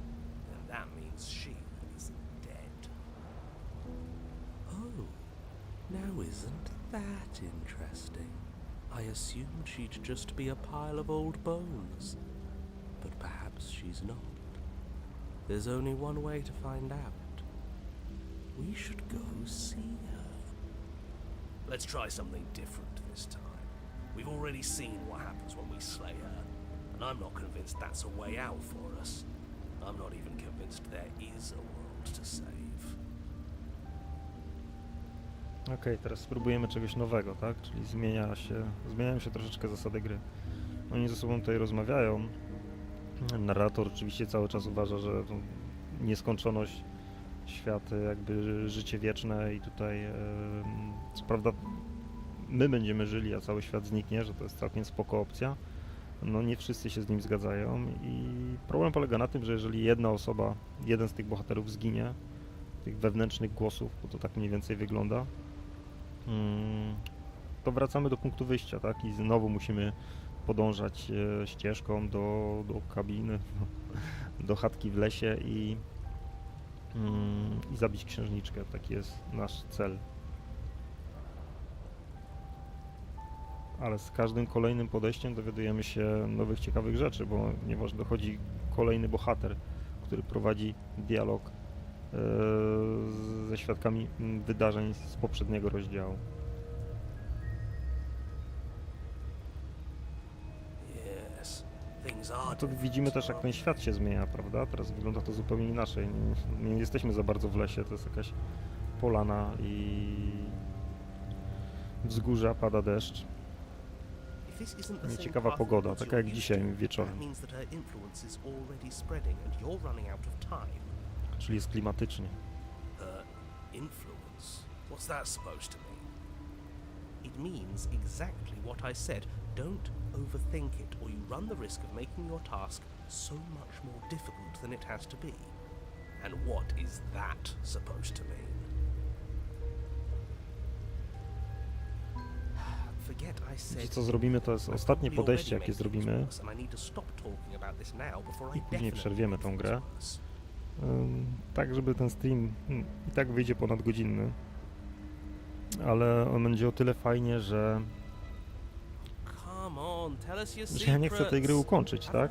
then that means she is dead. Oh, now isn't that interesting? I assumed she'd just be a pile of old bones. But perhaps she's not. There's only one way to find out. We should go see her. Let's try something different this time. We've already seen what happens when we slay her, and I'm not convinced that's a way out for us. I'm not even convinced there is a world to save. Okej, teraz spróbujemy czegoś nowego, tak? Czyli zmieniają się troszeczkę zasady gry. Oni ze sobą tutaj rozmawiają. Narrator oczywiście cały czas uważa, że to nieskończoność, świat, jakby życie wieczne i tutaj co prawda my będziemy żyli, a cały świat zniknie, że to jest całkiem spoko opcja. No nie wszyscy się z nim zgadzają i problem polega na tym, że jeżeli jedna osoba, jeden z tych bohaterów zginie, tych wewnętrznych głosów, bo to tak mniej więcej wygląda, to wracamy do punktu wyjścia, tak? I znowu musimy podążać ścieżką do kabiny, do chatki w lesie i zabić księżniczkę. Taki jest nasz cel. Ale z każdym kolejnym podejściem dowiadujemy się nowych, ciekawych rzeczy, bo ponieważ dochodzi kolejny bohater, który prowadzi dialog ze świadkami wydarzeń z poprzedniego rozdziału. To widzimy też, jak ten świat się zmienia, prawda? Teraz wygląda to zupełnie inaczej. Nie jesteśmy za bardzo w lesie, to jest jakaś polana i wzgórza, pada deszcz. Nieciekawa pogoda, taka jak dzisiaj wieczorem. Czyli jest klimatycznie. Influence? What's that supposed to mean? It means exactly what I said. Don't overthink it, or you run the risk of making your task so much more difficult than it has to be. And what is that supposed to mean? Forget I said. Wiecie co zrobimy, to jest ostatnie podejście, jakie zrobimy i później przerwiemy tą grę. Tak, żeby ten stream i tak wyjdzie ponadgodzinny, ale on będzie o tyle fajnie, że ja nie chcę tej gry ukończyć, tak?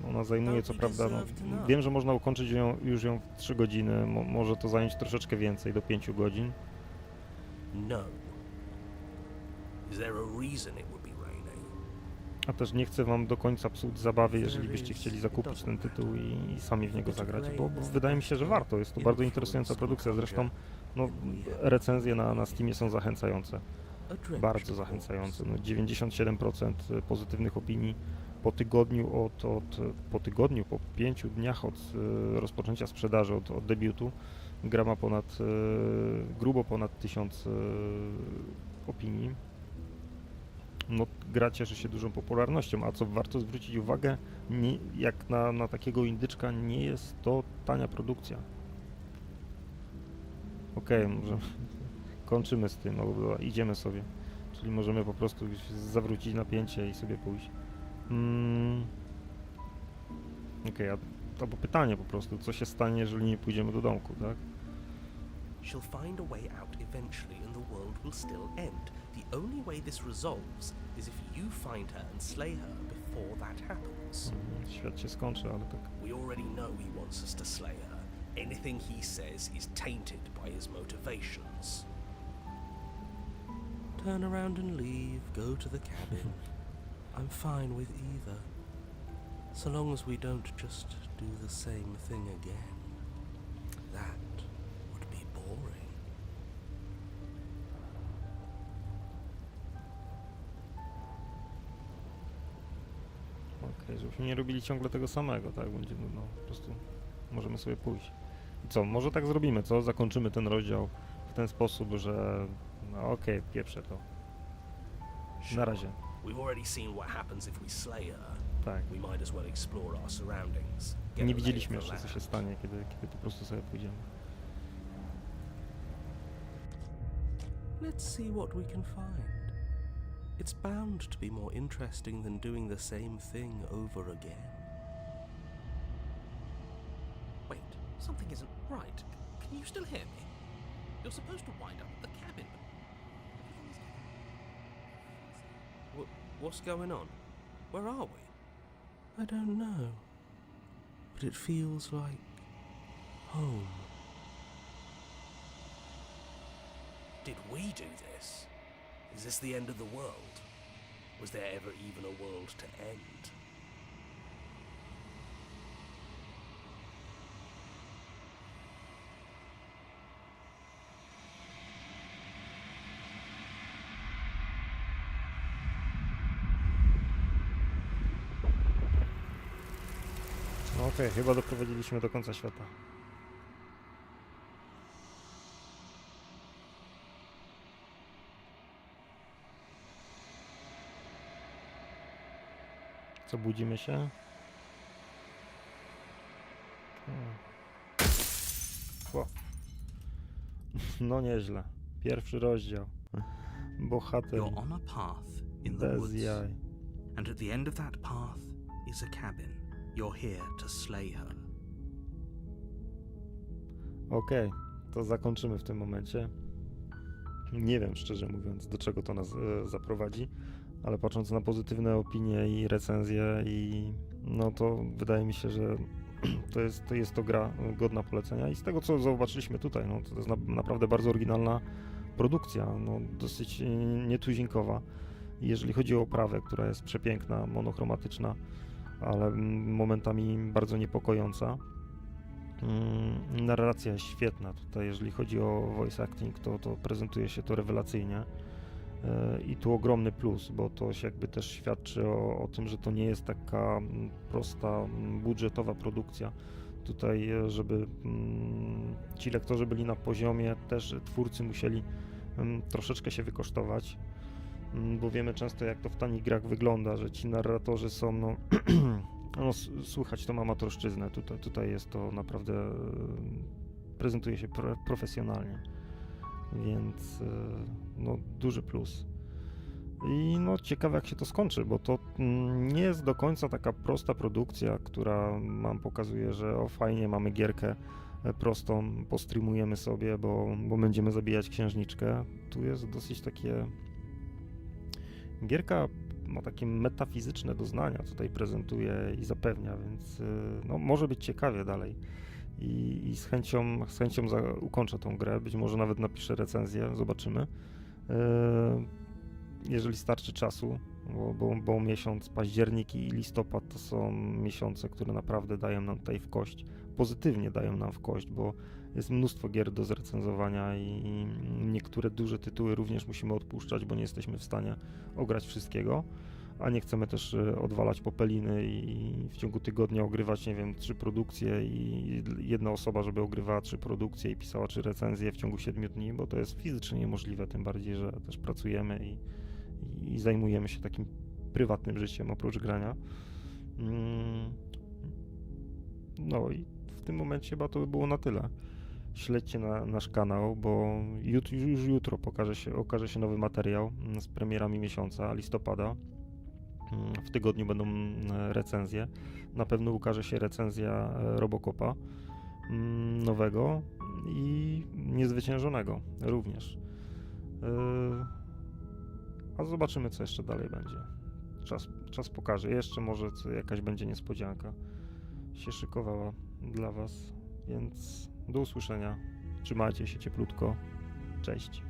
Ona zajmuje, co prawda, wiem, że można ukończyć już ją w 3 godziny, może to zająć troszeczkę więcej, do 5 godzin. No. Is there a reason it would be raining? A też nie chcę wam do końca psuć zabawy, jeżeli byście chcieli zakupić ten tytuł i sami w niego zagrać, bo wydaje mi się, że warto. Jest to bardzo interesująca produkcja. Zresztą no, recenzje na Steamie są zachęcające. Bardzo zachęcające. No, 97% pozytywnych opinii po tygodniu po 5 dniach od rozpoczęcia sprzedaży, od debiutu. Gra ma grubo ponad 1000 opinii. No, gra cieszy się dużą popularnością, a co warto zwrócić uwagę, jak na takiego indyczka nie jest to tania produkcja. Okej, może kończymy z tym, albo idziemy sobie. Czyli możemy po prostu zawrócić napięcie i sobie pójść. Okej, albo pytanie po prostu, co się stanie, jeżeli nie pójdziemy do domku, tak? She'll find a way out eventually and the world will still end. The only way this resolves is if you find her and slay her before that happens. Świat się skończy, ale tak. We already know he wants us to slay her. Anything he says is tainted by his motivations. Turn around and leave, go to the cabin. I'm fine with either. So long as we don't just do the same thing again. That would be boring. Okej, żebyśmy nie robili ciągle tego samego, tak? Będziemy, no, po prostu możemy sobie pójść. I co, może tak zrobimy, co? Zakończymy ten rozdział w ten sposób, że no okej, pieprzę to. Na razie. We've already seen what happens if we slay her. Tak. We might as well explore our surroundings. Nie widzieliśmy jeszcze, co się stanie, kiedy po prostu sobie pójdziemy. Let's see what we can find. It's bound to be more interesting than doing the same thing over again. Wait, something isn't right. Can you still hear me? You're supposed to wind up at the cabin, but What's going on? Where are we? I don't know. But it feels like home. Did we do this? Is this the end of the world? Was there ever even a world to end? No okej, chyba doprowadziliśmy do końca świata. Co, budzimy się? O. No nieźle. Pierwszy rozdział. Bohater you're on a path in the bez woods, jaj. and at the end of that path is a cabin. You're here to slay her. Okej, to zakończymy w tym momencie. Nie wiem, szczerze mówiąc, do czego to nas zaprowadzi, ale patrząc na pozytywne opinie i recenzje, i no to wydaje mi się, że to jest to gra godna polecenia. I z tego, co zobaczyliśmy tutaj, no to jest naprawdę bardzo oryginalna produkcja, no dosyć nietuzinkowa. Jeżeli chodzi o oprawę, która jest przepiękna, monochromatyczna, ale momentami bardzo niepokojąca. Narracja jest świetna tutaj, jeżeli chodzi o voice acting, to prezentuje się to rewelacyjnie. I tu ogromny plus, bo to się jakby też świadczy o tym, że to nie jest taka prosta, budżetowa produkcja. Tutaj, żeby ci lektorzy byli na poziomie, też twórcy musieli troszeczkę się wykosztować, bo wiemy często, jak to w tanich grach wygląda, że ci narratorzy są, no, no słychać tą amatorszczyznę. Tutaj jest to naprawdę, prezentuje się profesjonalnie, więc no, duży plus. I no ciekawe, jak się to skończy, bo to nie jest do końca taka prosta produkcja, która nam pokazuje, że o fajnie, mamy gierkę prostą, postreamujemy sobie, bo będziemy zabijać księżniczkę. Tu jest dosyć takie... Gierka ma takie metafizyczne doznania, tutaj prezentuje i zapewnia, więc no, może być ciekawie dalej. I z chęcią ukończę tą grę, być może nawet napiszę recenzję, zobaczymy. Jeżeli starczy czasu, bo miesiąc październik i listopad to są miesiące, które naprawdę dają nam tutaj w kość, pozytywnie dają nam w kość, bo jest mnóstwo gier do zrecenzowania i niektóre duże tytuły również musimy odpuszczać, bo nie jesteśmy w stanie ograć wszystkiego, a nie chcemy też odwalać popeliny i w ciągu tygodnia ogrywać, nie wiem, 3 produkcje i jedna osoba, żeby ogrywała 3 produkcje i pisała 3 recenzje w ciągu 7 dni, bo to jest fizycznie niemożliwe, tym bardziej, że też pracujemy i zajmujemy się takim prywatnym życiem oprócz grania. No i w tym momencie chyba to by było na tyle. Śledźcie nasz kanał, bo już jutro okaże się nowy materiał z premierami miesiąca, listopada. W tygodniu będą recenzje. Na pewno ukaże się recenzja Robocopa nowego i niezwyciężonego również. A zobaczymy, co jeszcze dalej będzie. czas pokaże. Jeszcze może jakaś będzie niespodzianka się szykowała dla Was, więc do usłyszenia. Trzymajcie się cieplutko. Cześć.